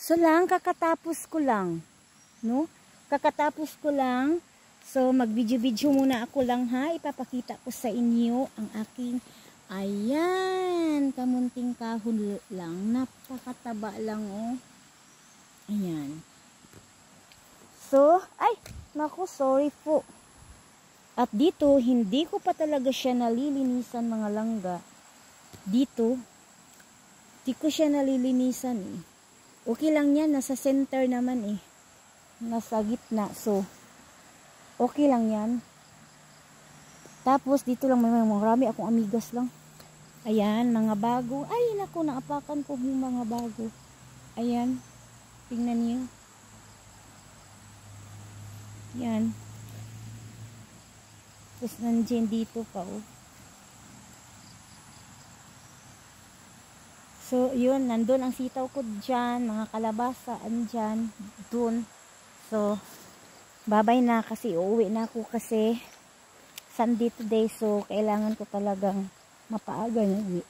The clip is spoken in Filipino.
So lang, kakatapos ko lang. No? Kakatapos ko lang. So, mag-video-video muna ako lang ha. Ipapakita ko sa inyo ang aking, ayan, kamunting kahon lang. Napakataba lang, oh. Ayan. So, ay, naku, sorry po. At dito, hindi ko pa talaga siya nalilinisan, mga langga. Dito, di ko siya nalilinisan eh. Okay lang yan, nasa center naman eh. Nasa gitna, so, okay lang yan. Tapos, dito lang, may marami akong amigas lang. Ayan, mga bago. Ay, naku, naapakan ko yung mga bago. Ayan, tingnan niyo. Yan. Tapos, nandiyan dito pa, oh. So, yun, nandun ang sitaw ko dyan, mga kalabasa, andyan, dun. So, babay na kasi, uuwi na ako kasi Sunday today, so kailangan ko talagang mapaaga na uwi.